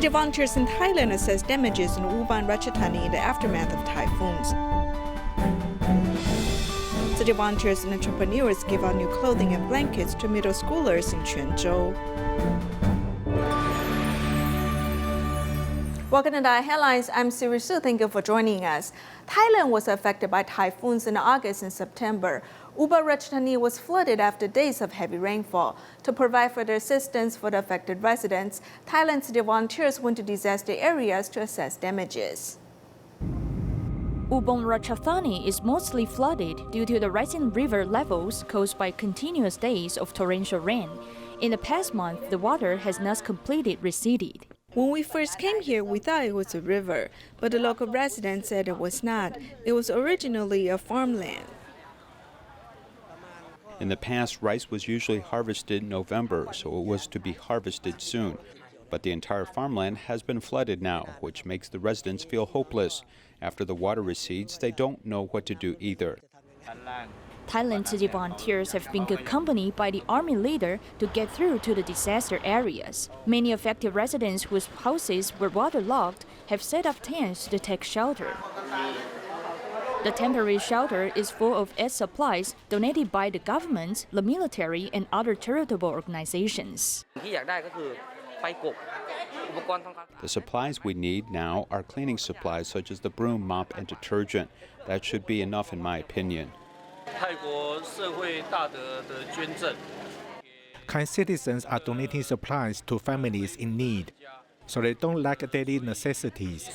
City volunteers in Thailand assess damages in Ubon Ratchathani in the aftermath of typhoons. City volunteers and entrepreneurs give out new clothing and blankets to middle schoolers in Quanzhou. Welcome to the headlines. I'm Siri Su. Thank you for joining us. Thailand was affected by typhoons in August and September. Ubon Ratchathani was flooded after days of heavy rainfall. To provide further assistance for the affected residents, Thailand city volunteers went to disaster areas to assess damages. Ubon Ratchathani is mostly flooded due to the rising river levels caused by continuous days of torrential rain. In the past month, the water has not completely receded. When we first came here, we thought it was a river, but the local residents said it was not. It was originally a farmland. In the past, rice was usually harvested in November, so it was to be harvested soon. But the entire farmland has been flooded now, which makes the residents feel hopeless. After the water recedes, they don't know what to do either. Thailand city volunteers have been good company by the army leader to get through to the disaster areas. Many affected residents whose houses were waterlogged have set up tents to take shelter. The temporary shelter is full of aid supplies donated by the government, the military, and other charitable organizations. The supplies we need now are cleaning supplies such as the broom, mop, and detergent. That should be enough in my opinion. Kind citizens are donating supplies to families in need, so they don't lack daily necessities.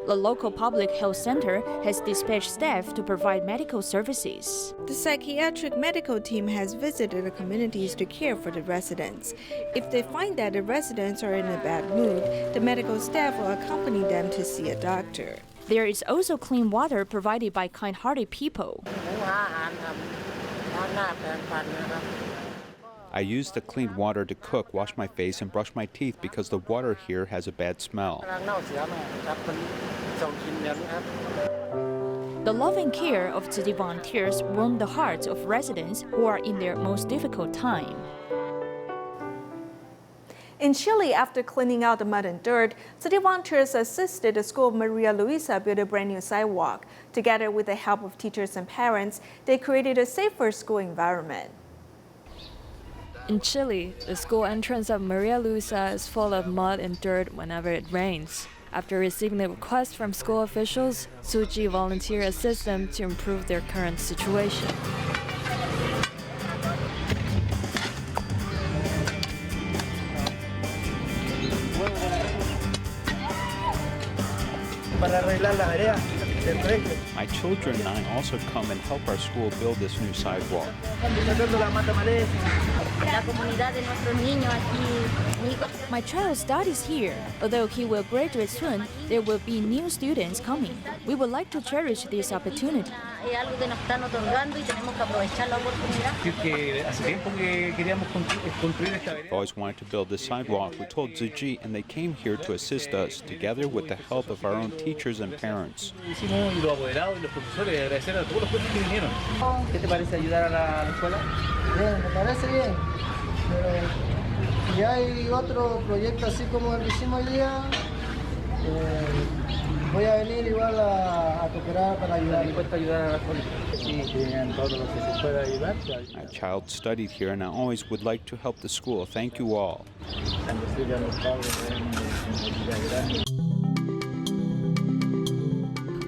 The local public health center has dispatched staff to provide medical services. The psychiatric medical team has visited the communities to care for the residents. If they find that the residents are in a bad mood, the medical staff will accompany them to see a doctor. There is also clean water provided by kind-hearted people. I use the clean water to cook, wash my face, and brush my teeth because the water here has a bad smell. The love and care of city volunteers warm the hearts of residents who are in their most difficult time. In Chile, after cleaning out the mud and dirt, city volunteers assisted the school of Maria Luisa build a brand new sidewalk. Together with the help of teachers and parents, they created a safer school environment. In Chile, the school entrance of Maria Luisa is full of mud and dirt whenever it rains. After receiving the request from school officials, Tzu Chi volunteers assist them to improve their current situation. My children and I also come and help our school build this new sidewalk. My child studies here. Although he will graduate soon, there will be new students coming. We would like to cherish this opportunity. We've always wanted to build this sidewalk. We told Tzu Chi, and they came here to assist us, together with the help of our own teachers and parents. My child studied here, and I always would like to help the school. Thank you all.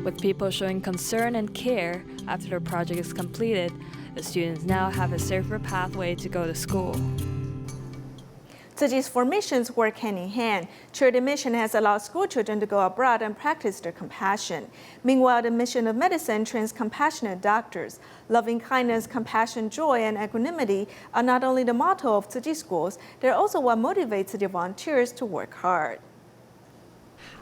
With people showing concern and care after the project is completed, the students now have a safer pathway to go to school. Tzu Chi's formations work hand in hand. Charity Mission has allowed school children to go abroad and practice their compassion. Meanwhile, the mission of medicine trains compassionate doctors. Loving kindness, compassion, joy, and equanimity are not only the motto of Tzu Chi schools, they're also what motivates Tzu Chi volunteers to work hard.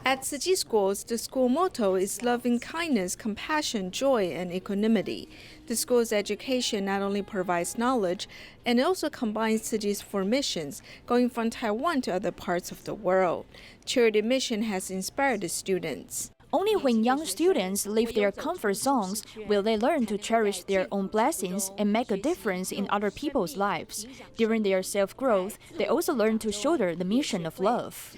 At Tzu Chi schools, the school motto is loving kindness, compassion, joy, and equanimity. The school's education not only provides knowledge, and also combines Tzu Chi's formations, going from Taiwan to other parts of the world. Charity Mission has inspired the students. Only when young students leave their comfort zones will they learn to cherish their own blessings and make a difference in other people's lives. During their self-growth, they also learn to shoulder the mission of love.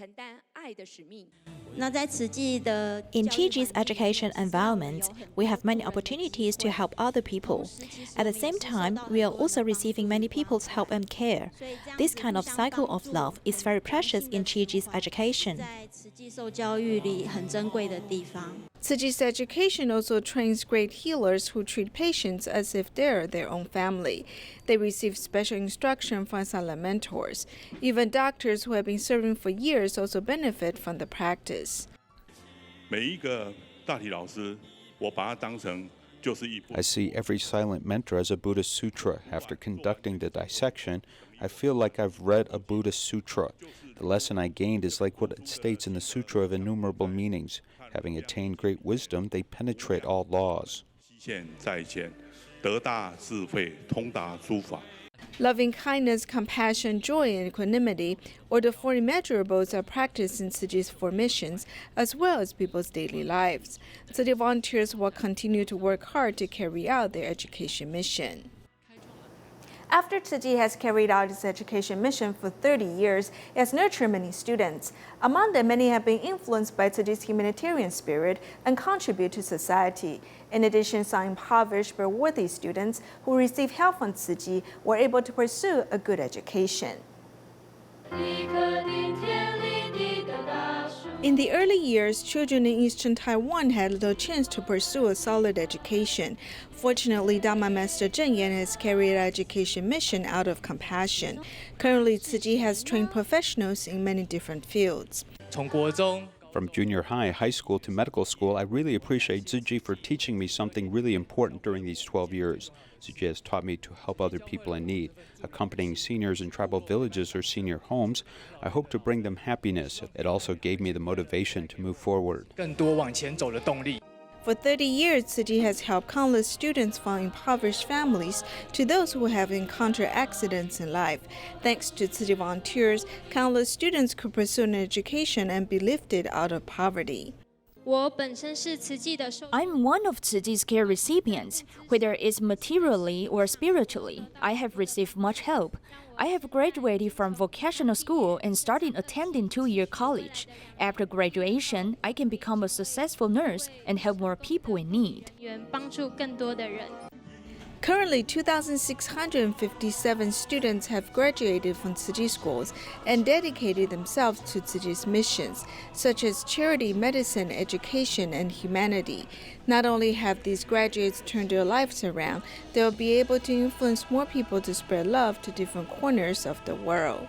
In Tzu Chi's education environment, we have many opportunities to help other people. At the same time, we are also receiving many people's help and care. This kind of cycle of love is very precious in Tzu Chi's education. Tzu Chi's education also trains great healers who treat patients as if they're their own family. They receive special instruction from silent mentors. Even doctors who have been serving for years also benefit from the practice. I see every silent mentor as a Buddhist sutra. After conducting the dissection, I feel like I've read a Buddhist sutra. The lesson I gained is like what it states in the Sutra of Innumerable Meanings. Having attained great wisdom, they penetrate all laws. Loving kindness, compassion, joy, and equanimity, or the four immeasurables, are practiced in Tzu Chi's formations as well as people's daily lives. Tzu Chi volunteers will continue to work hard to carry out their education mission. After Tzu Chi has carried out its education mission for 30 years, it has nurtured many students. Among them, many have been influenced by Tzu Chi's humanitarian spirit and contribute to society. In addition, some impoverished but worthy students who received help from Tzu Chi were able to pursue a good education. In the early years, children in eastern Taiwan had little chance to pursue a solid education. Fortunately, Dharma Master Zheng Yan has carried out education mission out of compassion. Currently, Tzu Chi has trained professionals in many different fields. From junior high, high school to medical school, I really appreciate Tzu Chi for teaching me something really important during these 12 years. Tzu Chi has taught me to help other people in need. Accompanying seniors in tribal villages or senior homes, I hope to bring them happiness. It also gave me the motivation to move forward. For 30 years, Tzu Chi has helped countless students from impoverished families to those who have encountered accidents in life. Thanks to Tzu Chi volunteers, countless students could pursue an education and be lifted out of poverty. I'm one of Tzu Chi's care recipients, whether it's materially or spiritually. I have received much help. I have graduated from vocational school and started attending 2-year college. After graduation, I can become a successful nurse and help more people in need. Currently, 2,657 students have graduated from Tzu Chi schools and dedicated themselves to Tzu Chi's missions, such as charity, medicine, education, and humanity. Not only have these graduates turned their lives around, they will be able to influence more people to spread love to different corners of the world.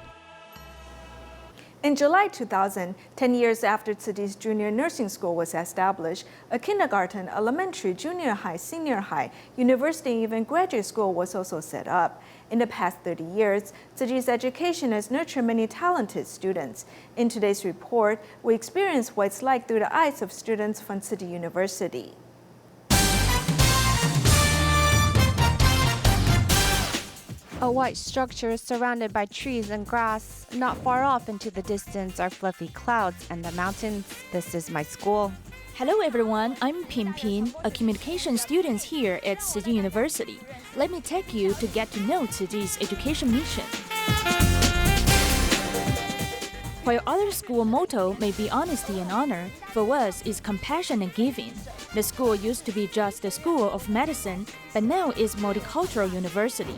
In July 2000, 10 years after Tzu Chi's junior nursing school was established, a kindergarten, elementary, junior high, senior high, university, and even graduate school was also set up. In the past 30 years, Tzu Chi's education has nurtured many talented students. In today's report, we experience what it's like through the eyes of students from Tzu Chi University. A white structure surrounded by trees and grass. Not far off into the distance are fluffy clouds and the mountains. This is my school. Hello everyone, I'm Pin Pin, a communication student here at Tzu Chi University. Let me take you to get to know Tzu Chi's education mission. While other school motto may be honesty and honor, for us is compassion and giving. The school used to be just a school of medicine, but now is multicultural university.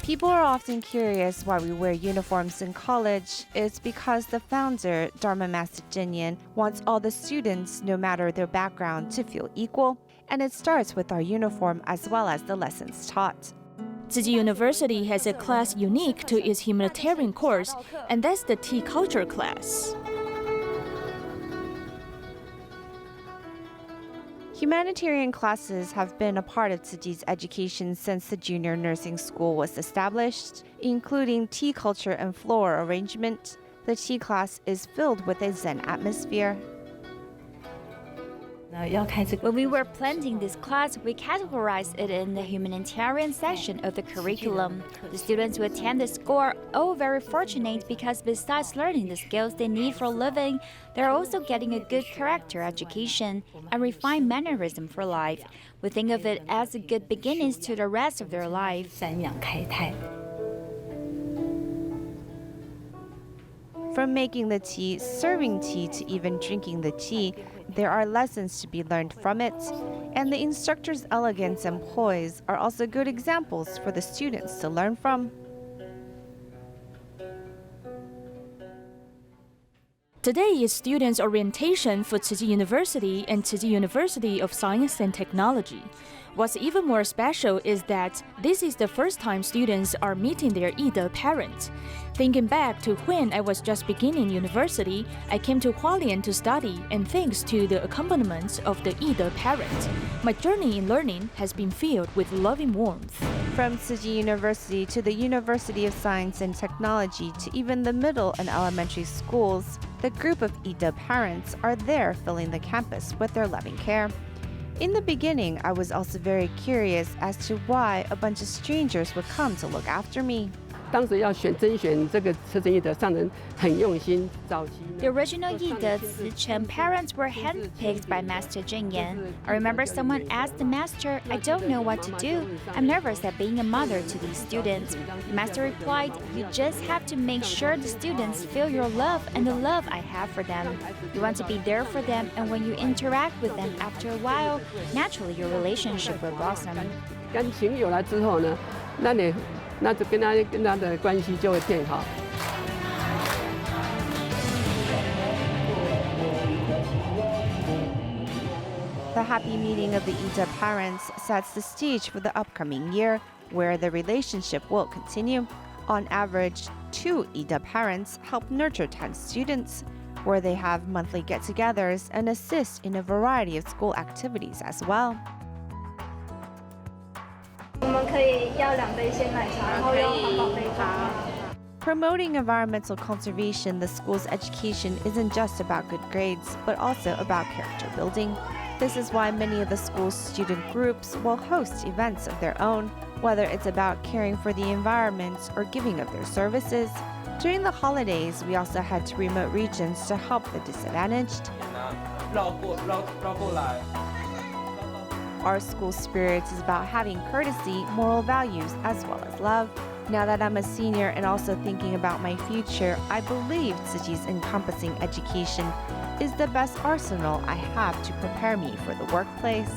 People are often curious why we wear uniforms in college. It's because the founder, Dharma Master Zheng Yan, wants all the students, no matter their background, to feel equal. And it starts with our uniform as well as the lessons taught. Tzu Chi University has a class unique to its humanitarian course, and that's the Tea Culture class. Humanitarian classes have been a part of Tzu Chi's education since the junior nursing school was established, including tea culture and floor arrangement. The tea class is filled with a Zen atmosphere. When we were planning this class, we categorized it in the humanitarian section of the curriculum. The students who attend the school are all very fortunate because besides learning the skills they need for a living, they're also getting a good character education and refined mannerism for life. We think of it as a good beginnings to the rest of their life. From making the tea, serving tea, to even drinking the tea, there are lessons to be learned from it. And the instructor's elegance and poise are also good examples for the students to learn from. Today is students' orientation for Tzu Chi University and Tzu Chi University of Science and Technology. What's even more special is that this is the first time students are meeting their Ida parents. Thinking back to when I was just beginning university, I came to Hualien to study, and thanks to the accompaniment of the Ida parents, my journey in learning has been filled with loving warmth. From Tzu Chi University to the University of Science and Technology to even the middle and elementary schools, the group of Ida parents are there filling the campus with their loving care. In the beginning, I was also very curious as to why a bunch of strangers would come to look after me. The original Yide Tzu parents were handpicked by Master Zheng Yan. I remember someone asked the master, "I don't know what to do. I'm nervous at being a mother to these students." The master replied, "You just have to make sure the students feel your love and the love I have for them. You want to be there for them, and when you interact with them after a while, naturally your relationship will blossom." The happy meeting of the Ida parents sets the stage for the upcoming year, where the relationship will continue. On average, 2 Ida parents help nurture 10 students, where they have monthly get-togethers and assist in a variety of school activities as well. Promoting environmental conservation, the school's education isn't just about good grades, but also about character building. This is why many of the school's student groups will host events of their own, whether it's about caring for the environment or giving of their services. During the holidays, we also head to remote regions to help the disadvantaged. Our school spirit is about having courtesy, moral values, as well as love. Now that I'm a senior and also thinking about my future, I believe Tzu Chi's encompassing education is the best arsenal I have to prepare me for the workplace.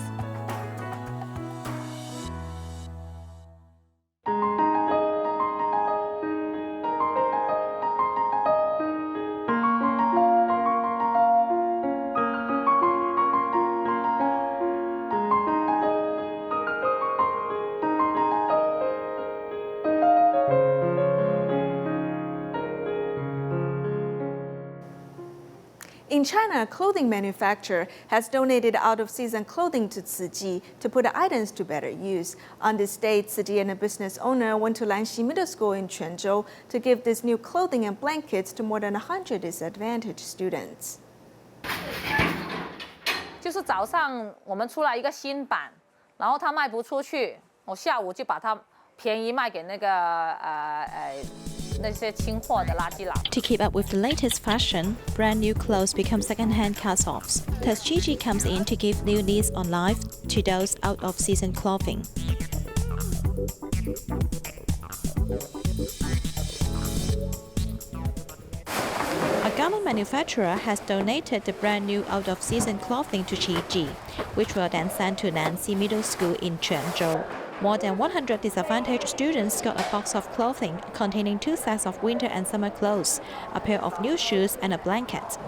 In China, a clothing manufacturer has donated out-of-season clothing to Tzu Chi to put the items to better use. On this day, Tzu Chi and a business owner went to Lanxi Middle School in Quanzhou to give this new clothing and blankets to more than 100 disadvantaged students. 就是早上我们出来一个新版，然后它卖不出去，我下午就把它便宜卖给那个那些清货的垃圾佬。 To keep up with the latest fashion, brand new clothes become second-hand cast-offs. Thus, Tzu Chi comes in to give new lease on life to those out-of-season clothing. A garment manufacturer has donated the brand new out-of-season clothing to Tzu Chi, which will then send to Nanxi Middle School in Quanzhou. More than 100 disadvantaged students got a box of clothing containing 2 sets of winter and summer clothes, a pair of new shoes, and a blanket.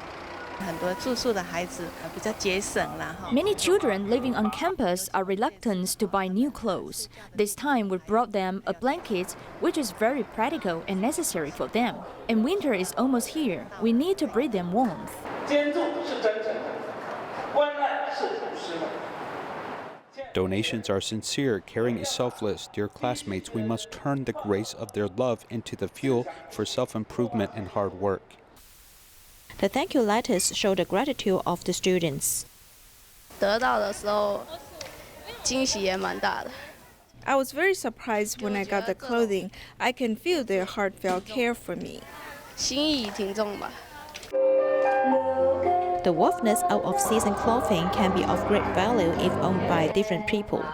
Many children living on campus are reluctant to buy new clothes. This time we brought them a blanket, which is very practical and necessary for them. And winter is almost here. We need to bring them warmth. Donations are sincere, caring is selfless. Dear classmates, we must turn the grace of their love into the fuel for self-improvement and hard work. The thank you letters show the gratitude of the students. 得到的时候，惊喜也蛮大的。 I was very surprised when I got the clothing. I can feel their heartfelt care for me. 心意挺重吧。 The worthiness out of season clothing can be of great value if owned by different people.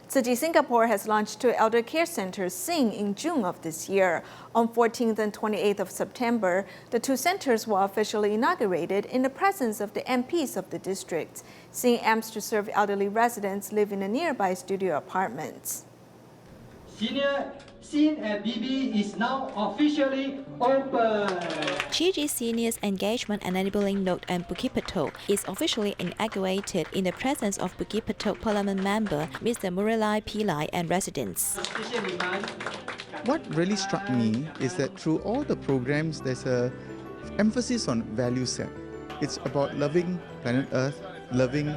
Tzu Chi Singapore has launched 2 elder care centers Sing in June of this year. On 14th and 28th of September, the 2 centers were officially inaugurated in the presence of the MPs of the districts. Sing aims to serve elderly residents living in nearby studio apartments. Senior Sin at BB is now officially open. Tzu Chi Seniors Engagement and Enabling Node and Bukit Batok is officially inaugurated in the presence of Bukit Batok Parliament member Mr. Muralai Pillai and residents. What really struck me is that through all the programs, there's an emphasis on value set. It's about loving planet Earth, loving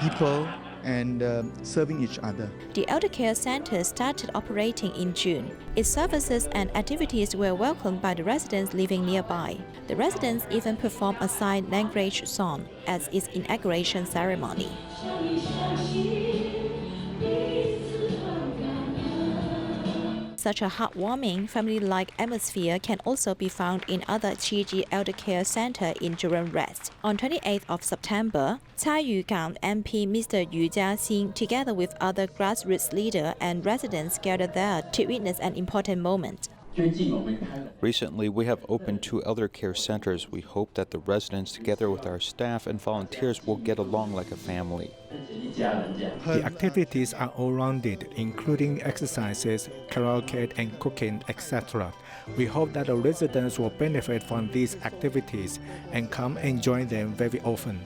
people, and serving each other. The elder care center started operating in June. Its services and activities were welcomed by the residents living nearby. The residents even performed a sign language song as its inauguration ceremony. Such a heartwarming, family-like atmosphere can also be found in other Tzu Chi Elder Care Center in Jurong West. On 28th of September, Cai Yugang MP Mr. Yu Jiaxing, together with other grassroots leaders and residents, gathered there to witness an important moment. Recently, we have opened 2 elder care centers. We hope that the residents, together with our staff and volunteers, will get along like a family. The activities are all-rounded, including exercises, karaoke and cooking, etc. We hope that the residents will benefit from these activities and come and join them very often.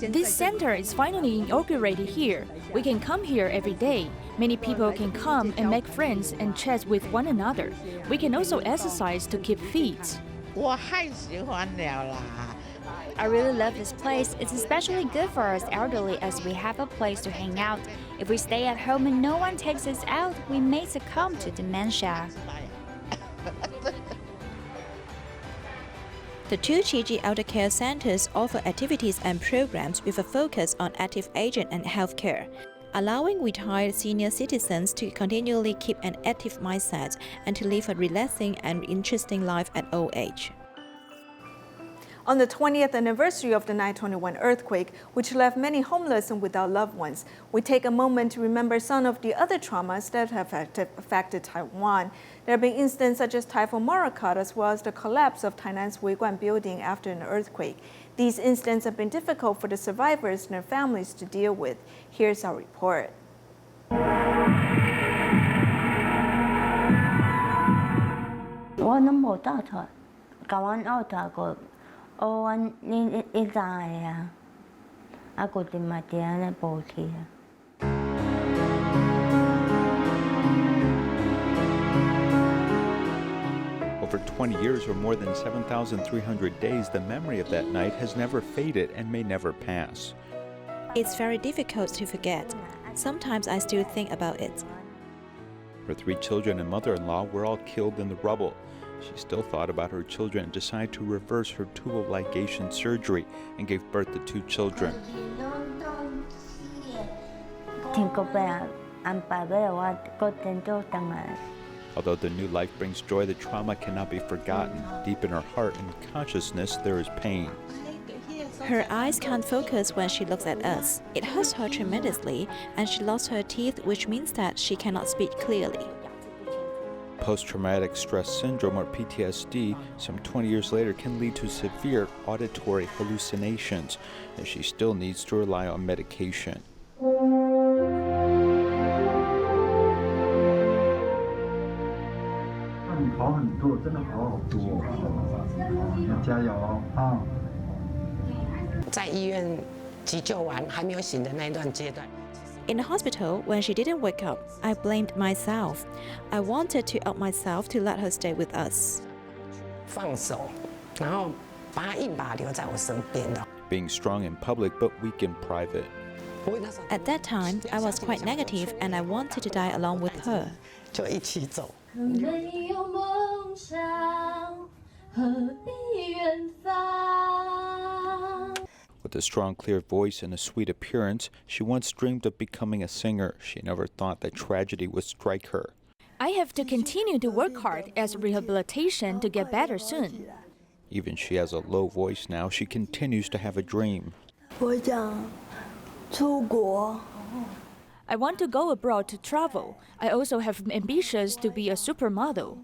This center is finally inaugurated here. We can come here every day. Many people can come and make friends and chat with one another. We can also exercise to keep fit. I really love this place. It's especially good for us elderly as we have a place to hang out. If we stay at home and no one takes us out, we may succumb to dementia. The 2 Tzu Chi Elder Care Centers offer activities and programs with a focus on active aging and healthcare, allowing retired senior citizens to continually keep an active mindset and to live a relaxing and interesting life at old age. On the 20th anniversary of the 9/21 earthquake, which left many homeless and without loved ones, we take a moment to remember some of the other traumas that have affected Taiwan. There have been incidents such as Typhoon Morakot, as well as the collapse of Tainan's Weiguan building after an earthquake. These incidents have been difficult for the survivors and their families to deal with. Here's our report. Over 20 years or more than 7,300 days, the memory of that night has never faded and may never pass. It's very difficult to forget. Sometimes I still think about it. Her 3 children and mother-in-law were all killed in the rubble. She still thought about her children and decided to reverse her tubal ligation surgery and gave birth to 2 children. Although the new life brings joy, the trauma cannot be forgotten. Deep in her heart and consciousness, there is pain. Her eyes can't focus when she looks at us. It hurts her tremendously, and she lost her teeth, which means that she cannot speak clearly. Post-traumatic stress syndrome, or PTSD, some 20 years later can lead to severe auditory hallucinations, and she still needs to rely on medication. In the hospital, when she didn't wake up, I blamed myself. I wanted to help myself to let her stay with us. Being strong in public but weak in private. At that time, I was quite negative and I wanted to die along with her. With a strong, clear voice and a sweet appearance, she once dreamed of becoming a singer. She never thought that tragedy would strike her. I have to continue to work hard as rehabilitation to get better soon. Even she has a low voice now, she continues to have a dream. I want to go abroad to travel. I also have ambitions to be a supermodel.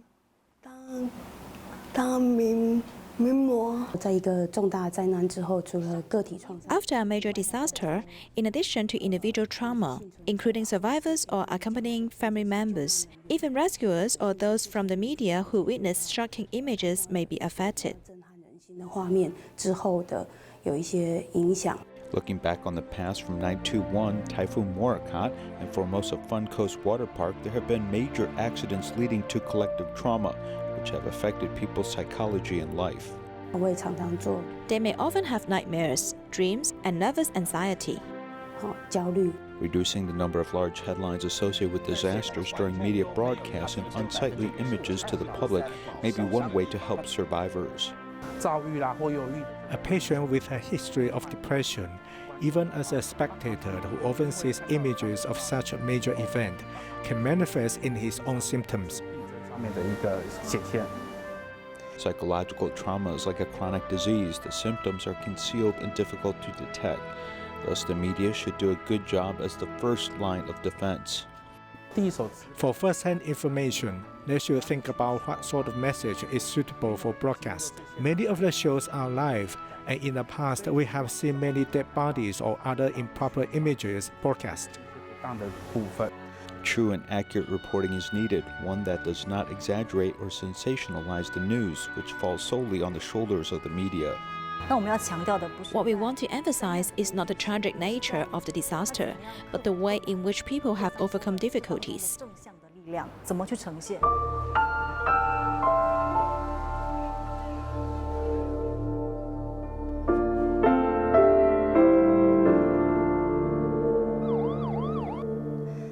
After a major disaster, in addition to individual trauma, including survivors or accompanying family members, even rescuers or those from the media who witness shocking images may be affected. Looking back on the past from 921 Typhoon Morakot and Formosa Fun Coast Water Park, there have been major accidents leading to collective trauma, which have affected people's psychology and life. They may often have nightmares, dreams, and nervous anxiety. Reducing the number of large headlines associated with disasters during media broadcasts and unsightly images to the public may be one way to help survivors. A patient with a history of depression, even as a spectator who often sees images of such a major event, can manifest in his own symptoms. Psychological trauma is like a chronic disease. The symptoms are concealed and difficult to detect. Thus, the media should do a good job as the first line of defense. For first-hand information, they should think about what sort of message is suitable for broadcast. Many of the shows are live, and in the past we have seen many dead bodies or other improper images broadcast. True and accurate reporting is needed, one that does not exaggerate or sensationalize the news, which falls solely on the shoulders of the media. What we want to emphasize is not the tragic nature of the disaster, but the way in which people have overcome difficulties.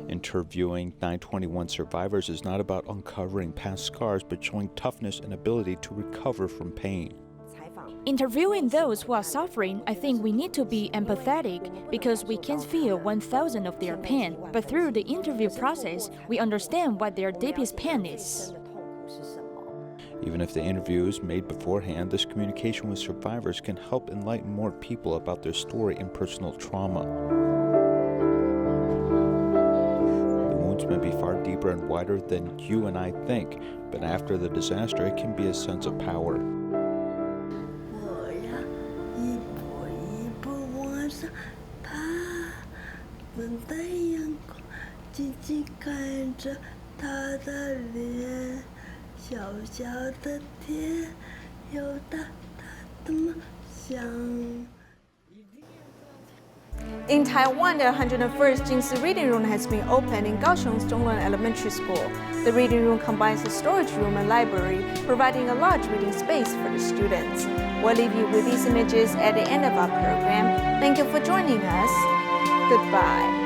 Interviewing 921 survivors is not about uncovering past scars, but showing toughness and ability to recover from pain. Interviewing those who are suffering, I think we need to be empathetic because we can't feel 1,000 of their pain. But through the interview process, we understand what their deepest pain is. Even if the interview is made beforehand, this communication with survivors can help enlighten more people about their story and personal trauma. The wounds may be far deeper and wider than you and I think, but after the disaster, it can be a sense of power. In Taiwan, the 101st Jingsi Reading Room has been opened in Kaohsiung's Zhongluan Elementary School. The reading room combines a storage room and library, providing a large reading space for the students. We'll leave you with these images at the end of our program. Thank you for joining us. Goodbye.